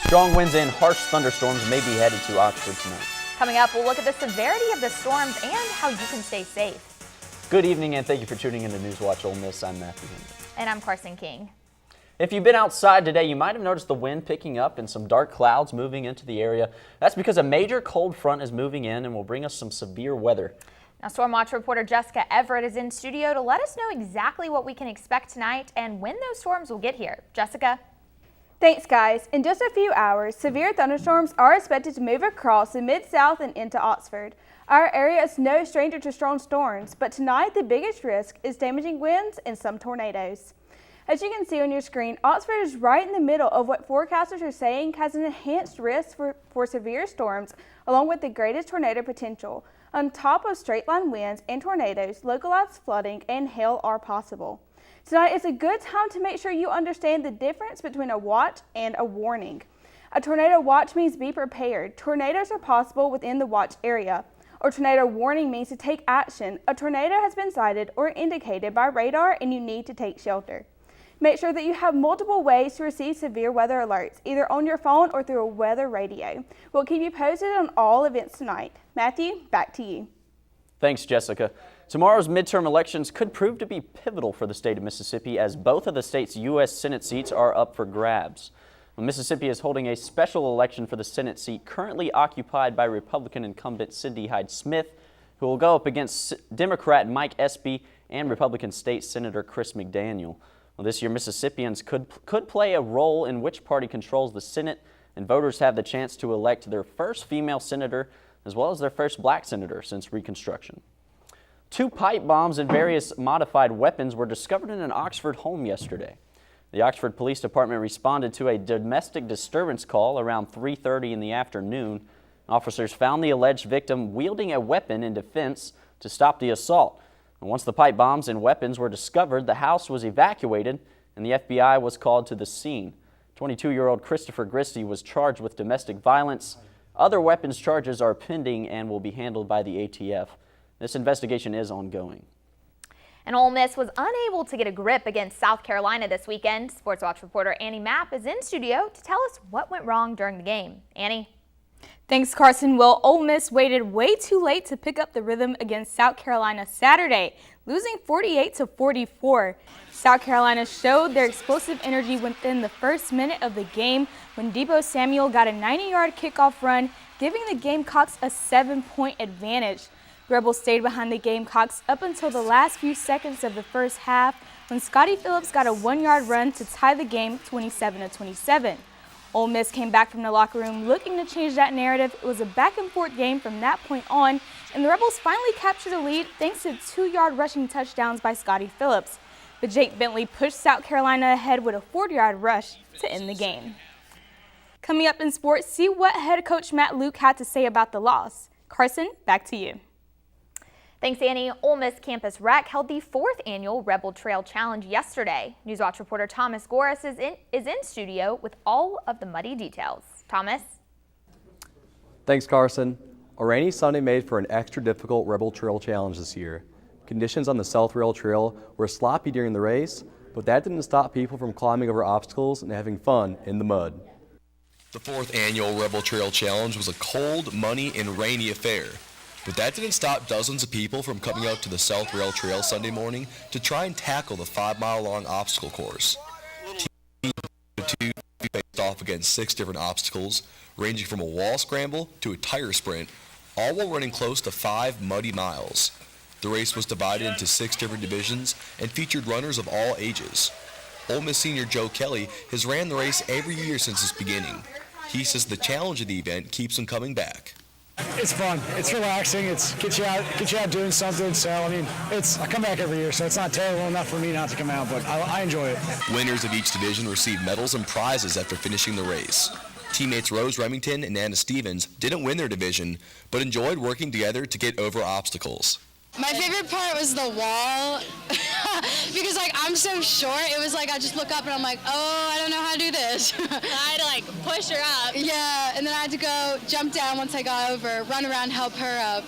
Strong winds and harsh thunderstorms may be headed to Oxford tonight. Coming up, we'll look at the severity of the storms and how you can stay safe. Good evening and thank you for tuning in to NewsWatch Ole Miss. I'm Mapp. And I'm Karsyn King. If you've been outside today, you might have noticed the wind picking up and some dark clouds moving into the area. That's because a major cold front is moving in and will bring us some severe weather. Now, Storm Watch reporter Jessica Everett is in studio to let us know exactly what we can expect tonight and when those storms will get here. Jessica? Thanks, guys. In just a few hours, severe thunderstorms are expected to move across the Mid-South and into Oxford. Our area is no stranger to strong storms, but tonight the biggest risk is damaging winds and some tornadoes. As you can see on your screen, Oxford is right in the middle of what forecasters are saying has an enhanced risk for severe storms, along with the greatest tornado potential. On top of straight-line winds and tornadoes, localized flooding and hail are possible. Tonight is a good time to make sure you understand the difference between a watch and a warning. A tornado watch means be prepared. Tornadoes are possible within the watch area. A tornado warning means to take action. A tornado has been sighted or indicated by radar and you need to take shelter. Make sure that you have multiple ways to receive severe weather alerts, either on your phone or through a weather radio. We'll keep you posted on all events tonight. Matthew, back to you. Thanks, Jessica. Tomorrow's midterm elections could prove to be pivotal for the state of Mississippi as both of the state's U.S. Senate seats are up for grabs. Mississippi is holding a special election for the Senate seat currently occupied by Republican incumbent Cindy Hyde-Smith, who will go up against Democrat Mike Espy and Republican State Senator Chris McDaniel. Well, this year, Mississippians could play a role in which party controls the Senate, and voters have the chance to elect their first female senator as well as their first black senator since Reconstruction. 2 pipe bombs and various modified weapons were discovered in an Oxford home yesterday. The Oxford Police Department responded to a domestic disturbance call around 3:30 in the afternoon. Officers found the alleged victim wielding a weapon in defense to stop the assault. And once the pipe bombs and weapons were discovered, the house was evacuated and the FBI was called to the scene. 22-year-old Christopher Gristy was charged with domestic violence. Other weapons charges are pending and will be handled by the ATF. This investigation is ongoing. And Ole Miss was unable to get a grip against South Carolina this weekend. Sports Watch reporter Annie Mapp is in studio to tell us what went wrong during the game. Annie? Thanks, Karsyn. Well, Ole Miss waited way too late to pick up the rhythm against South Carolina Saturday, losing 48-44. South Carolina showed their explosive energy within the first minute of the game when Deebo Samuel got a 90-yard kickoff run, giving the Gamecocks a 7-point advantage. The Rebels stayed behind the Gamecocks up until the last few seconds of the first half when Scotty Phillips got a 1-yard run to tie the game 27-27. Ole Miss came back from the locker room looking to change that narrative. It was a back-and-forth game from that point on, and the Rebels finally captured a lead thanks to 2-yard rushing touchdowns by Scotty Phillips. But Jake Bentley pushed South Carolina ahead with a 40-yard rush to end the game. Coming up in sports, see what head coach Matt Luke had to say about the loss. Karsyn, back to you. Thanks, Annie. Ole Miss Campus Rec held the 4th annual Rebel Trail Challenge yesterday. NewsWatch reporter Goris is in studio with all of the muddy details. Thomas? Thanks, Karsyn. A rainy Sunday made for an extra difficult Rebel Trail Challenge this year. Conditions on the South Rail Trail were sloppy during the race, but that didn't stop people from climbing over obstacles and having fun in the mud. The 4th annual Rebel Trail Challenge was a cold, muddy, and rainy affair. But that didn't stop dozens of people from coming out to the South Rail Trail Sunday morning to try and tackle the 5-mile-long obstacle course. Teams of 2 faced off against 6 different obstacles, ranging from a wall scramble to a tire sprint, all while running close to 5 muddy miles. The race was divided into 6 different divisions and featured runners of all ages. Ole Miss senior Joe Kelly has ran the race every year since its beginning. He says the challenge of the event keeps him coming back. It's fun. It's relaxing. It's gets you out doing something. So I mean, I come back every year, so it's not terrible enough for me not to come out, but I enjoy it. Winners of each division receive medals and prizes after finishing the race. Teammates Rose Remington and Anna Stevens didn't win their division, but enjoyed working together to get over obstacles. My favorite part was the wall because I'm so short. It was I just look up and I'm like, oh, I don't know how to do this. I had to push her up. Yeah, and then I had to go jump down once I got over, run around, help her up.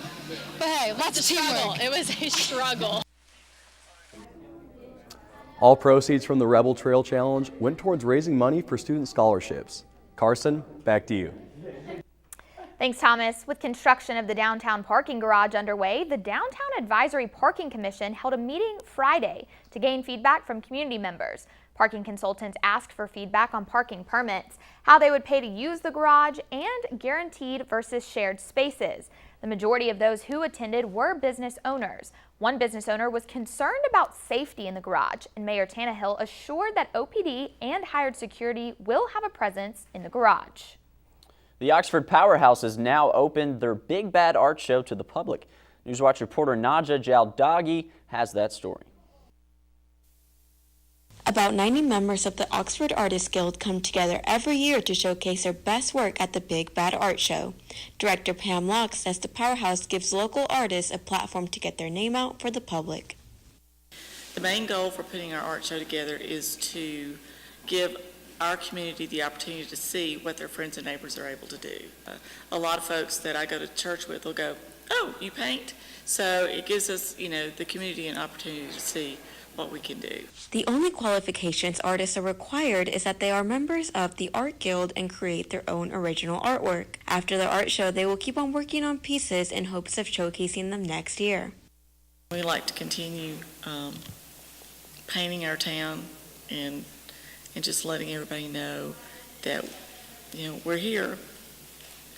But hey, lots of teamwork. It was a struggle. All proceeds from the Rebel Trail Challenge went towards raising money for student scholarships. Karsyn, back to you. Thanks, Thomas. With construction of the downtown parking garage underway, the Downtown Advisory Parking Commission held a meeting Friday to gain feedback from community members. Parking consultants asked for feedback on parking permits, how they would pay to use the garage, and guaranteed versus shared spaces. The majority of those who attended were business owners. One business owner was concerned about safety in the garage, and Mayor Tannehill assured that OPD and hired security will have a presence in the garage. The Oxford Powerhouse has now opened their Big Bad Art Show to the public. NewsWatch reporter Naja Jaldagi has that story. About 90 members of the Oxford Artists Guild come together every year to showcase their best work at the Big Bad Art Show. Director Pam Locke says the Powerhouse gives local artists a platform to get their name out for the public. The main goal for putting our art show together is to give our community the opportunity to see what their friends and neighbors are able to do. A lot of folks that I go to church with will go, "Oh, you paint?" So it gives us, the community an opportunity to see what we can do. The only qualifications artists are required is that they are members of the Art Guild and create their own original artwork. After the art show, they will keep on working on pieces in hopes of showcasing them next year. We like to continue painting our town and just letting everybody know that, we're here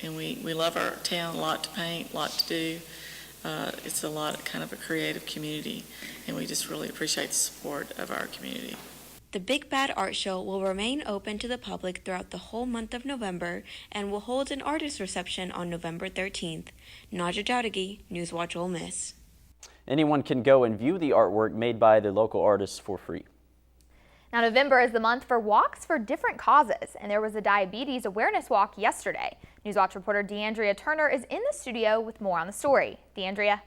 and we love our town, a lot to paint, a lot to do. It's a lot kind of a creative community, and we just really appreciate the support of our community. The Big Bad Art Show will remain open to the public throughout the whole month of November and will hold an artist reception on November 13th. Naja Jaldagi, NewsWatch Ole Miss. Anyone can go and view the artwork made by the local artists for free. Now, November is the month for walks for different causes, and there was a diabetes awareness walk yesterday. NewsWatch reporter DeAndria Turner is in the studio with more on the story. DeAndria.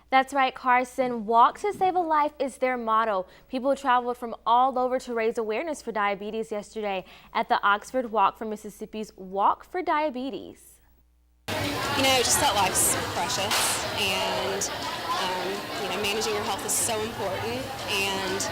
That's right, Karsyn. Walk to Save a Life is their motto. People traveled from all over to raise awareness for diabetes yesterday at the Oxford Walk for Mississippi's Walk for Diabetes. Just that life's precious, and managing your health is so important, and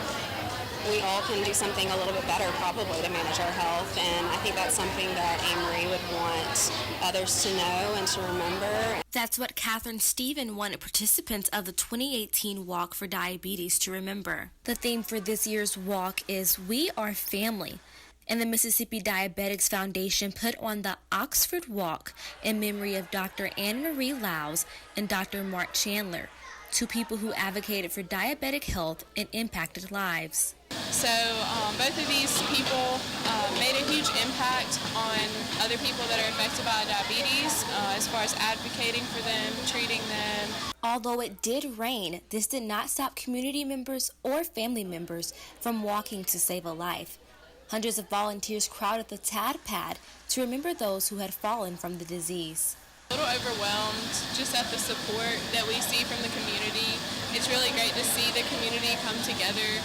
we all can do something a little bit better probably to manage our health, and I think that's something that Amory would want others to know and to remember. That's what Catherine Stephen wanted participants of the 2018 Walk for Diabetes to remember. The theme for this year's walk is We Are Family, and the Mississippi Diabetics Foundation put on the Oxford Walk in memory of Dr. Anne Marie Lowes and Dr. Mark Chandler, two people who advocated for diabetic health and impacted lives. So both of these people made a huge impact on other people that are affected by diabetes as far as advocating for them, treating them. Although it did rain, this did not stop community members or family members from walking to save a life. Hundreds of volunteers crowded the TAD pad to remember those who had fallen from the disease. A little overwhelmed just at the support that we see from the community. It's really great to see the community come together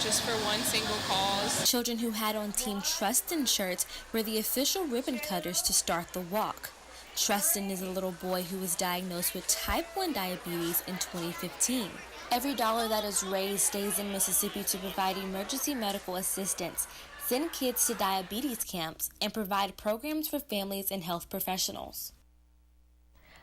just for one single cause. Children who had on Team Trustin shirts were the official ribbon cutters to start the walk. Trustin is a little boy who was diagnosed with type 1 diabetes in 2015. Every dollar that is raised stays in Mississippi to provide emergency medical assistance, send kids to diabetes camps, and provide programs for families and health professionals.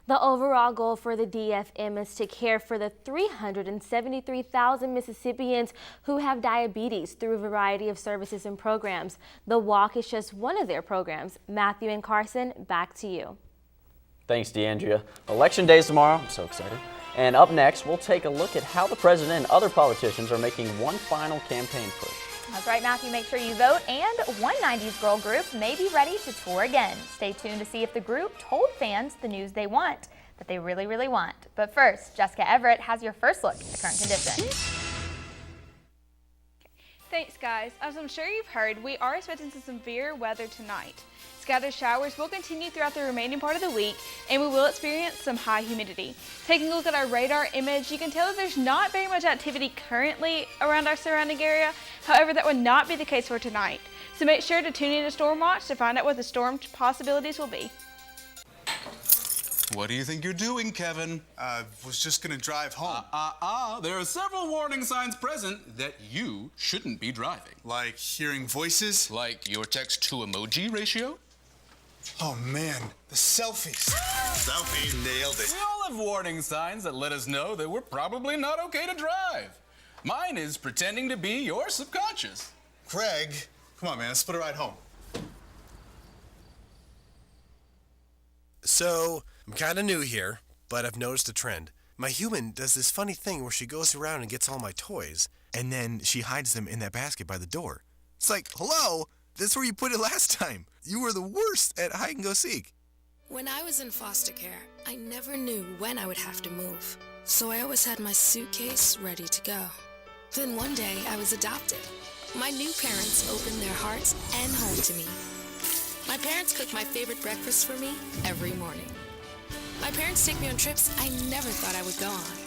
The overall goal for the DFM is to care for the 373,000 Mississippians who have diabetes through a variety of services and programs. The walk is just one of their programs. Matthew and Karsyn, back to you. Thanks, DeAndria. Election day is tomorrow. I'm so excited. And up next, we'll take a look at how the president and other politicians are making one final campaign push. That's right, Matthew. Make sure you vote, and one 90s girl group may be ready to tour again. Stay tuned to see if the group told fans the news they want, that they really, really want. But first, Jessica Everett has your first look at current conditions. Thanks, guys. As I'm sure you've heard, we are expecting some severe weather tonight. Scattered showers will continue throughout the remaining part of the week, and we will experience some high humidity. Taking a look at our radar image, you can tell that there's not very much activity currently around our surrounding area. However, that would not be the case for tonight. So make sure to tune in to Storm Watch to find out what the storm possibilities will be. What do you think you're doing, Kevin? Was just gonna drive home. There are several warning signs present that you shouldn't be driving. Like hearing voices? Like your text-to-emoji ratio? Oh man, the selfies. Selfie, nailed it. We all have warning signs that let us know that we're probably not okay to drive. Mine is pretending to be your subconscious. Craig, come on man, let's put a ride home. So, I'm kind of new here, but I've noticed a trend. My human does this funny thing where she goes around and gets all my toys, and then she hides them in that basket by the door. It's like, hello, that's where you put it last time. You were the worst at hide and go seek. When I was in foster care, I never knew when I would have to move, so I always had my suitcase ready to go. Then one day, I was adopted. My new parents opened their hearts and home to me. My parents cook my favorite breakfast for me every morning. My parents take me on trips I never thought I would go on.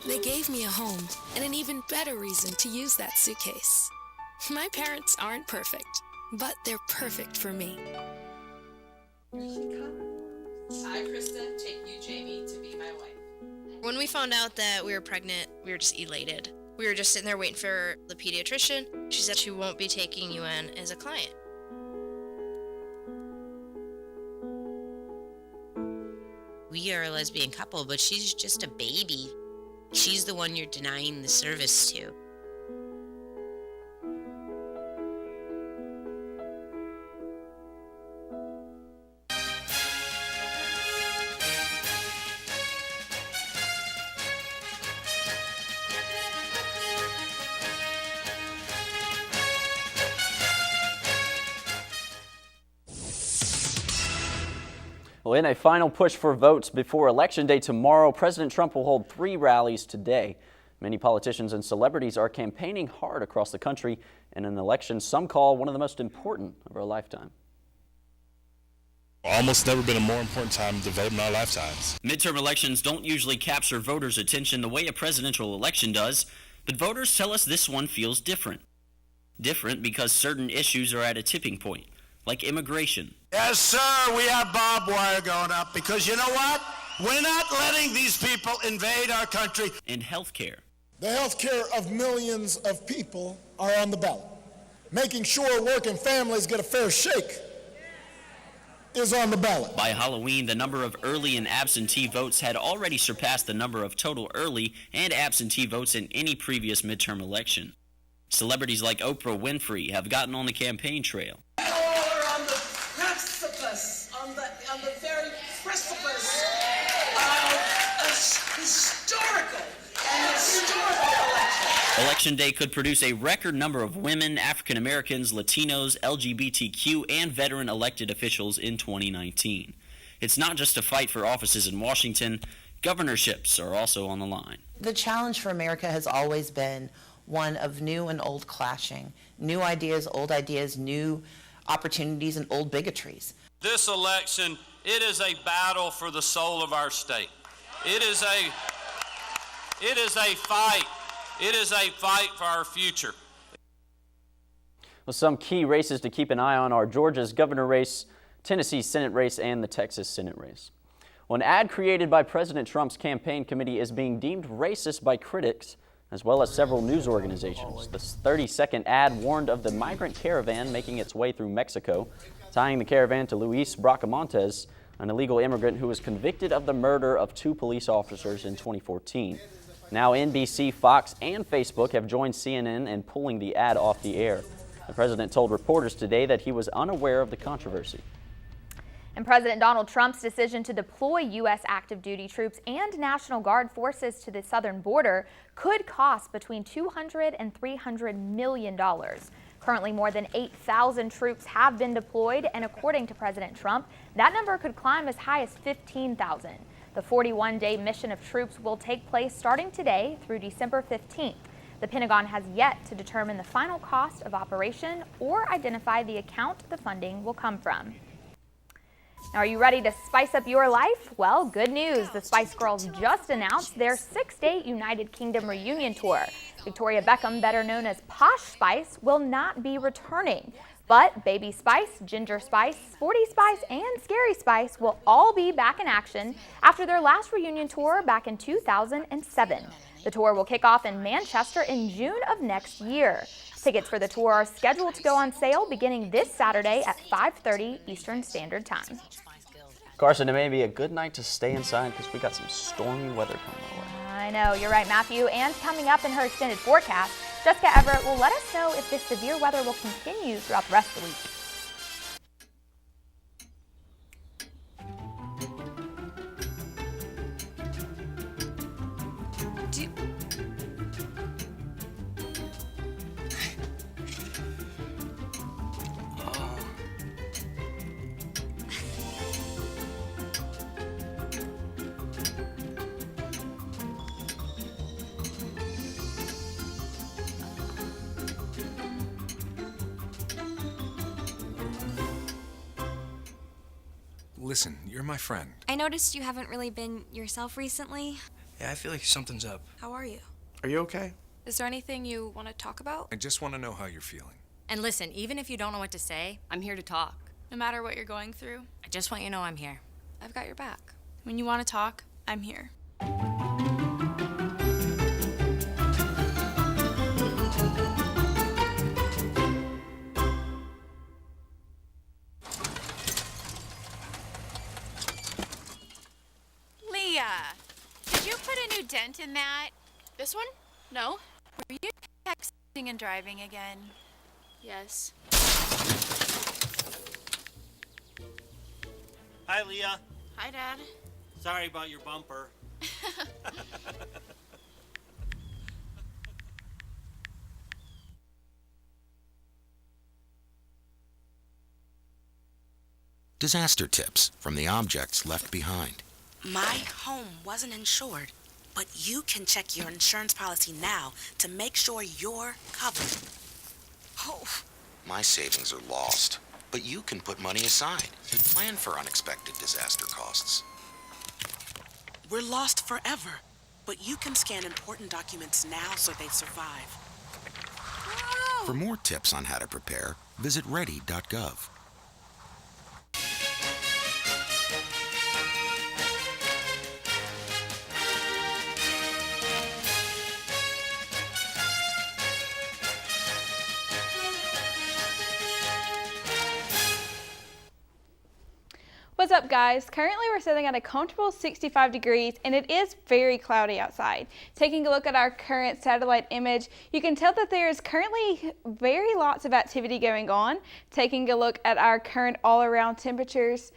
They gave me a home and an even better reason to use that suitcase. My parents aren't perfect, but they're perfect for me. Here she comes. Hi, Krista. Take you, Jamie, to be my wife. When we found out that we were pregnant, we were just elated. We were just sitting there waiting for the pediatrician. She said she won't be taking you in as a client. We are a lesbian couple, but she's just a baby. She's the one you're denying the service to. Well, in a final push for votes before Election Day tomorrow, President Trump will hold 3 rallies today. Many politicians and celebrities are campaigning hard across the country in an election some call one of the most important of our lifetime. Almost never been a more important time to vote in our lifetimes. Midterm elections don't usually capture voters' attention the way a presidential election does, but voters tell us this one feels different. Different because certain issues are at a tipping point, like immigration. Yes, sir, we have barbed wire going up because you know what? We're not letting these people invade our country. And health care. The health care of millions of people are on the ballot. Making sure working families get a fair shake is on the ballot. By Halloween, the number of early and absentee votes had already surpassed the number of total early and absentee votes in any previous midterm election. Celebrities like Oprah Winfrey have gotten on the campaign trail. You're on the precipice, on the very precipice of a historical election. Election Day could produce a record number of women, African Americans, Latinos, LGBTQ, and veteran elected officials in 2019. It's not just a fight for offices in Washington. Governorships are also on the line. The challenge for America has always been one of new and old clashing. New ideas, new opportunities, and old bigotries. This election, it is a battle for the soul of our state. It is a fight. It is a fight for our future. Well, some key races to keep an eye on are Georgia's governor race, Tennessee's Senate race, and the Texas Senate race. Well, an ad created by President Trump's campaign committee is being deemed racist by critics, as well as several news organizations. The 30-second ad warned of the migrant caravan making its way through Mexico, tying the caravan to Luis Bracamontes, an illegal immigrant who was convicted of the murder of 2 police officers in 2014. Now NBC, Fox, and Facebook have joined CNN in pulling the ad off the air. The president told reporters today that he was unaware of the controversy. And President Donald Trump's decision to deploy U.S. active duty troops and National Guard forces to the southern border could cost between $200 and $300 million. Currently, more than 8,000 troops have been deployed, and according to President Trump, that number could climb as high as 15,000. The 41-day mission of troops will take place starting today through December 15th. The Pentagon has yet to determine the final cost of operation or identify the account the funding will come from. Now, are you ready to spice up your life? Well, good news. The Spice Girls just announced their 6-day United Kingdom reunion tour. Victoria Beckham, better known as Posh Spice, will not be returning. But Baby Spice, Ginger Spice, Sporty Spice, and Scary Spice will all be back in action after their last reunion tour back in 2007. The tour will kick off in Manchester in June of next year. Tickets for the tour are scheduled to go on sale beginning this Saturday at 5:30 Eastern Standard Time. Karsyn, it may be a good night to stay inside because we got some stormy weather coming our way. I know, you're right, Matthew. And coming up in her extended forecast, Jessica Everett will let us know if this severe weather will continue throughout the rest of the week. Listen, you're my friend. I noticed you haven't really been yourself recently. Yeah, I feel like something's up. How are you? Are you okay? Is there anything you want to talk about? I just want to know how you're feeling. And listen, even if you don't know what to say, I'm here to talk. No matter what you're going through, I just want you to know I'm here. I've got your back. When you want to talk, I'm here. Did you put a new dent in that? This one? No. Were you texting and driving again? Yes. Hi, Leah. Hi, Dad. Sorry about your bumper. Disaster tips from the objects left behind. My home wasn't insured, but you can check your insurance policy now to make sure you're covered. Oh. My savings are lost, but you can put money aside and plan for unexpected disaster costs. We're lost forever, but you can scan important documents now so they survive. Whoa. For more tips on how to prepare, visit ready.gov. What's up, guys? Currently we're sitting at a comfortable 65 degrees and it is very cloudy outside. Taking a look at our current satellite image, you can tell that there is currently very lots of activity going on. Taking a look at our current all-around temperatures,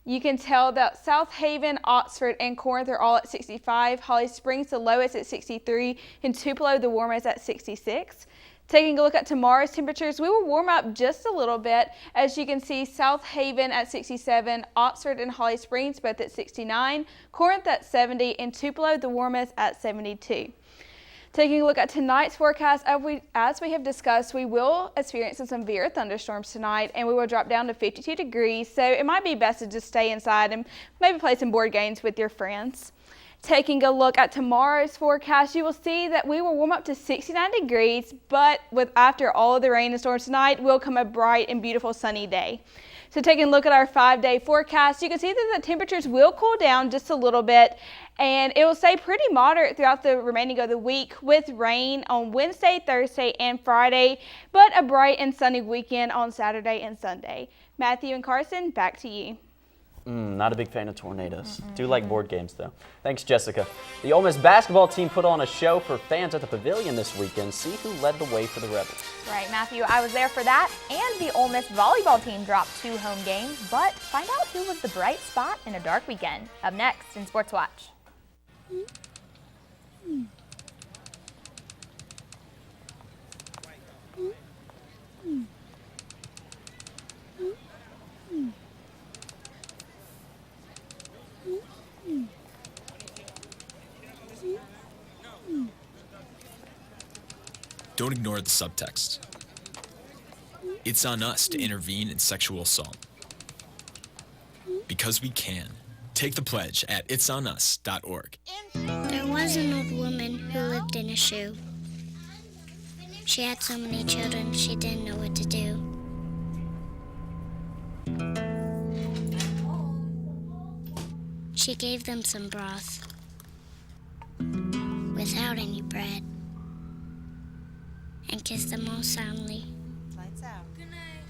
you can tell that South Haven, Oxford, and Corinth are all at 65. Holly Springs, the lowest at 63, and Tupelo, the warmest at 66. Taking a look at tomorrow's temperatures, we will warm up just a little bit. As you can see, South Haven at 67, Oxford and Holly Springs both at 69, Corinth at 70, and Tupelo, the warmest, at 72. Taking a look at tonight's forecast, as we have discussed, we will experience some severe thunderstorms tonight, and we will drop down to 52 degrees, so it might be best to just stay inside and maybe play some board games with your friends. Taking a look at tomorrow's forecast, you will see that we will warm up to 69 degrees, but after all of the rain and storms tonight, will come a bright and beautiful sunny day. So taking a look at our 5-day forecast, you can see that the temperatures will cool down just a little bit, and it will stay pretty moderate throughout the remaining of the week with rain on Wednesday, Thursday, and Friday, but a bright and sunny weekend on Saturday and Sunday. Matthew and Karsyn, back to you. Not a big fan of tornadoes. Do like board games, though. Thanks, Jessica. The Ole Miss basketball team put on a show for fans at the Pavilion this weekend. See who led the way for the Rebels. Right, Matthew, I was there for that. And the Ole Miss volleyball team dropped 2 home games. But find out who was the bright spot in a dark weekend. Up next in Sports Watch. Don't ignore the subtext. It's on us to intervene in sexual assault. Because we can. Take the pledge at itsonus.org. There was an old woman who lived in a shoe. She had so many children she didn't know what to do. she gave them some broth without any bread and kissed them all soundly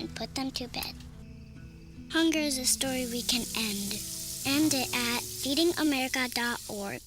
and put them to bed. Hunger is a story we can end. End it at feedingamerica.org.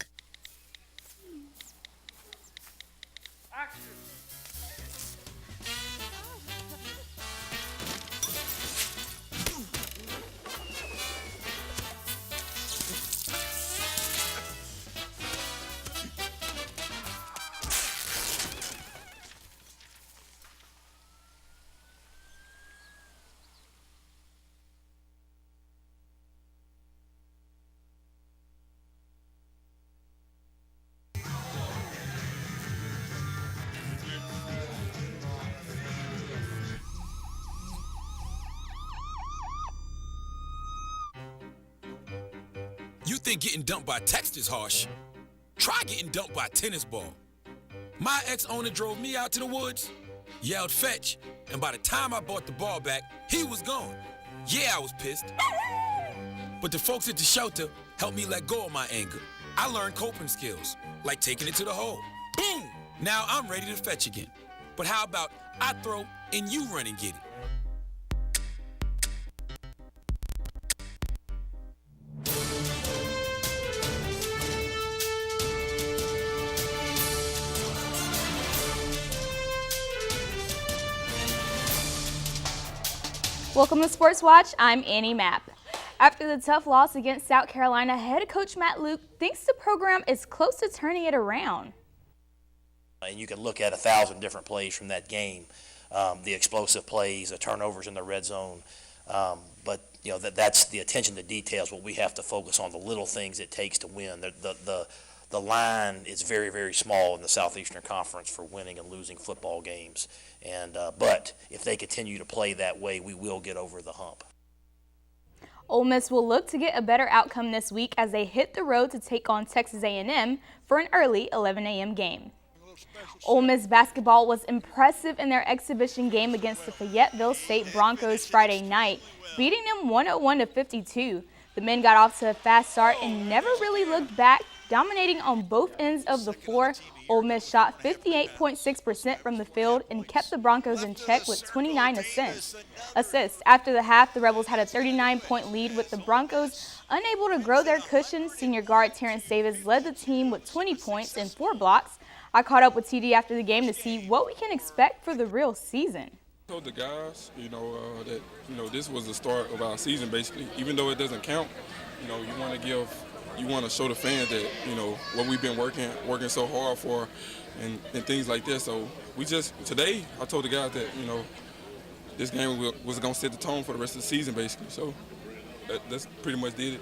You think getting dumped by text is harsh? Try getting dumped by a tennis ball. My ex-owner drove me out to the woods, yelled fetch, and by the time I bought the ball back, he was gone. Yeah, I was pissed. But the folks at the shelter helped me let go of my anger. I learned coping skills, like taking it to the hole. Boom! Now I'm ready to fetch again. But how about I throw and you run and get it? Welcome to Sports Watch. I'm Annie Mapp. After the tough loss against South Carolina, head coach Matt Luke thinks the program is close to turning it around. And you can look at 1,000 different plays from that game, the explosive plays, the turnovers in the red zone. But you know that's the attention to details. What we have to focus on, the little things it takes to win. The line is very, very small in the Southeastern Conference for winning and losing football games. And but if they continue to play that way, we will get over the hump. Ole Miss will look to get a better outcome this week as they hit the road to take on Texas A&M for an early 11 a.m. game. Ole Miss basketball was impressive in their exhibition game against the Fayetteville State Broncos Friday night, beating them 101-52. The men got off to a fast start and never really looked back, dominating on both ends of the floor. Ole Miss shot 58.6% from the field and kept the Broncos in check with 29 assists. After the half, the Rebels had a 39-point lead with the Broncos unable to grow their cushion. Senior guard Terrence Davis led the team with 20 points and 4 blocks. I caught up with TD after the game to see what we can expect for the real season. I told the guys, that this was the start of our season basically. Even though it doesn't count, you want to show the fans that, what we've been working so hard for and things like this. So today, I told the guys that, this game was going to set the tone for the rest of the season, basically. So that's pretty much did it.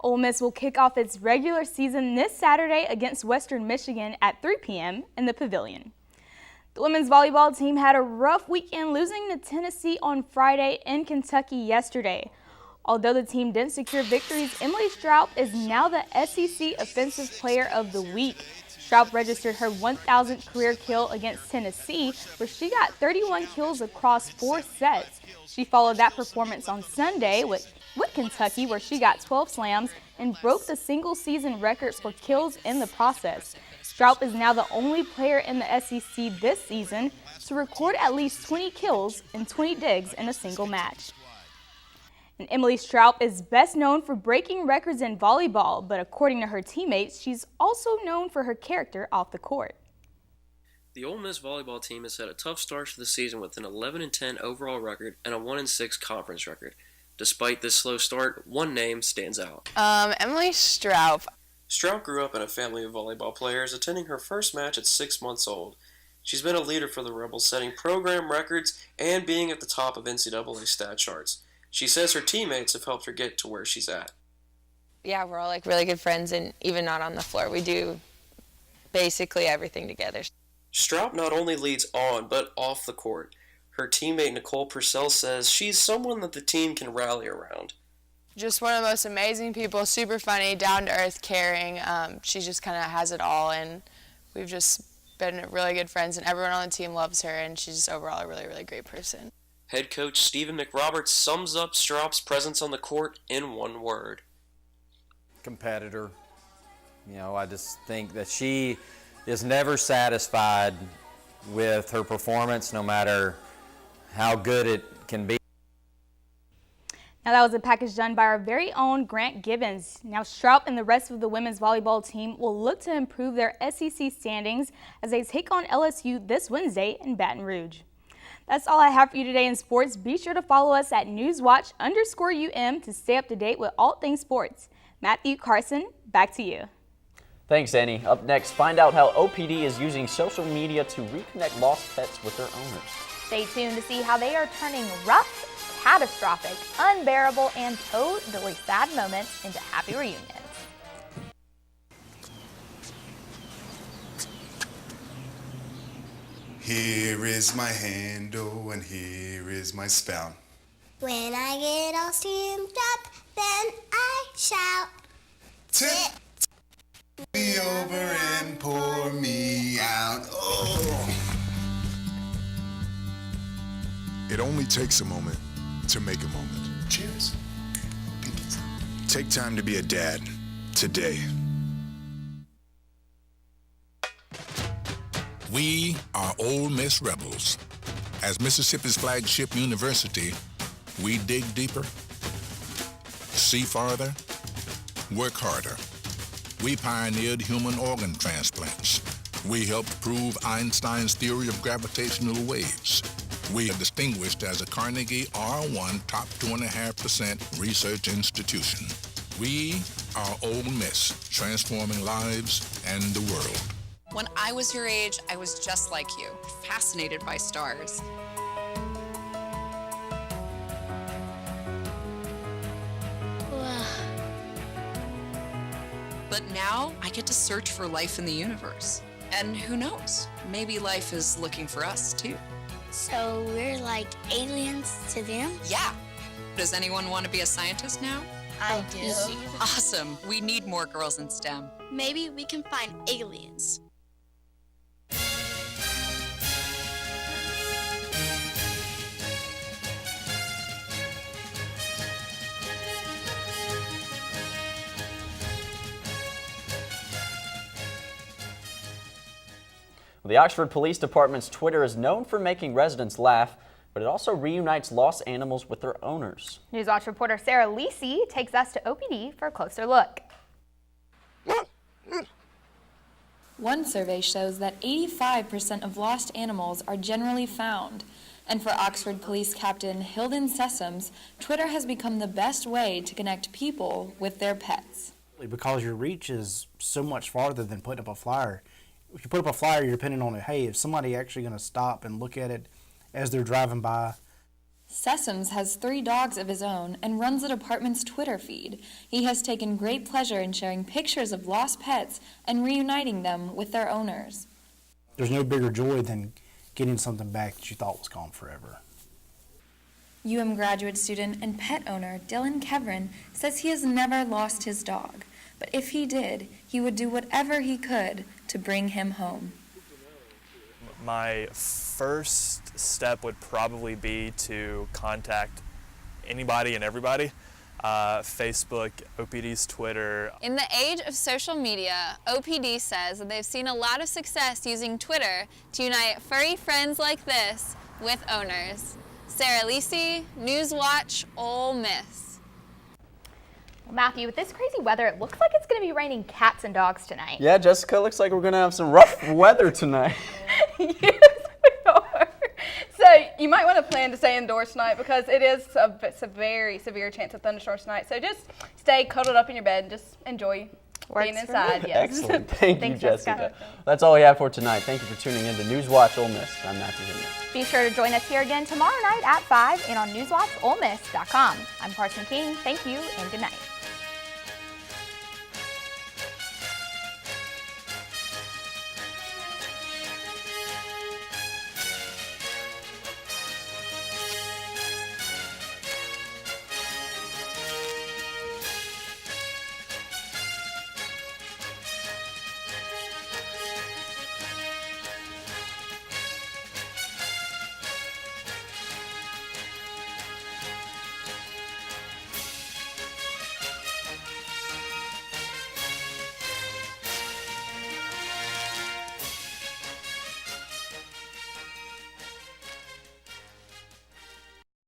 Ole Miss will kick off its regular season this Saturday against Western Michigan at 3 p.m. in the Pavilion. The women's volleyball team had a rough weekend, losing to Tennessee on Friday and Kentucky yesterday. Although the team didn't secure victories, Emily Straub is now the SEC Offensive Player of the Week. Straub registered her 1,000th career kill against Tennessee, where she got 31 kills across 4 sets. She followed that performance on Sunday with Kentucky, where she got 12 slams and broke the single-season record for kills in the process. Straub is now the only player in the SEC this season to record at least 20 kills and 20 digs in a single match. And Emily Straub is best known for breaking records in volleyball, but according to her teammates, she's also known for her character off the court. The Ole Miss volleyball team has had a tough start to the season with an 11-10 overall record and a 1-6 conference record. Despite this slow start, one name stands out. Emily Straub. Straub grew up in a family of volleyball players, attending her first match at 6 months old. She's been a leader for the Rebels, setting program records and being at the top of NCAA stat charts. She says her teammates have helped her get to where she's at. Yeah, we're all really good friends, and even not on the floor, we do basically everything together. Straub not only leads on, but off the court. Her teammate Nicole Purcell says she's someone that the team can rally around. Just one of the most amazing people, super funny, down-to-earth, caring. She just kind of has it all, and we've just been really good friends, and everyone on the team loves her, and she's just overall a really, really great person. Head coach Stephen McRoberts sums up Straub's presence on the court in one word. Competitor. You know, I just think that she is never satisfied with her performance, no matter how good it can be. Now that was a package done by our very own Grant Gibbons. Now Straub and the rest of the women's volleyball team will look to improve their SEC standings as they take on LSU this Wednesday in Baton Rouge. That's all I have for you today in sports. Be sure to follow us at NewsWatch_UM to stay up to date with all things sports. Matthew, Karsyn, back to you. Thanks, Annie. Up next, find out how OPD is using social media to reconnect lost pets with their owners. Stay tuned to see how they are turning rough, catastrophic, unbearable, and totally sad moments into happy reunions. Here is my handle and here is my spout. When I get all steamed up, then I shout. Tip me over and pour me out. Oh. It only takes a moment to make a moment. Cheers. Take time to be a dad today. We are Ole Miss Rebels. As Mississippi's flagship university, we dig deeper, see farther, work harder. We pioneered human organ transplants. We helped prove Einstein's theory of gravitational waves. We are distinguished as a Carnegie R1 top 2.5% research institution. We are Ole Miss, transforming lives and the world. When I was your age, I was just like you, fascinated by stars. But now I get to search for life in the universe. And who knows, maybe life is looking for us too. So we're like aliens to them? Yeah. Does anyone want to be a scientist now? I do. Awesome. We need more girls in STEM. Maybe we can find aliens. The Oxford Police Department's Twitter is known for making residents laugh, but it also reunites lost animals with their owners. NewsWatch reporter Sarah Lisi takes us to OPD for a closer look. One survey shows that 85% of lost animals are generally found. And for Oxford Police Captain Hilden Sessoms, Twitter has become the best way to connect people with their pets. Because your reach is so much farther than putting up a flyer. If you put up a flyer, you're depending on it. Hey, is somebody actually going to stop and look at it as they're driving by? Sessoms has 3 dogs of his own and runs the department's Twitter feed. He has taken great pleasure in sharing pictures of lost pets and reuniting them with their owners. There's no bigger joy than getting something back that you thought was gone forever. UM graduate student and pet owner Dylan Kevrin says he has never lost his dog, but if he did, he would do whatever he could to bring him home. My first step would probably be to contact anybody and everybody. Facebook, OPD's Twitter. In the age of social media, OPD says that they've seen a lot of success using Twitter to unite furry friends like this with owners. Sarah Lisi, NewsWatch Ole Miss. Well, Matthew, with this crazy weather, it looks like it's going to be raining cats and dogs tonight. Yeah, Jessica, looks like we're going to have some rough weather tonight. Yes, we are. So you might want to plan to stay indoors tonight because it is a very severe chance of thunderstorms tonight. So just stay cuddled up in your bed and just enjoy being inside. Yes. Excellent. Thank you, Jessica. That's all we have for tonight. Thank you for tuning in to NewsWatch Ole Miss. I'm Matthew Hendley. Be sure to join us here again tomorrow night at 5 and on NewsWatchOleMiss.com. I'm Karsyn King. Thank you and good night.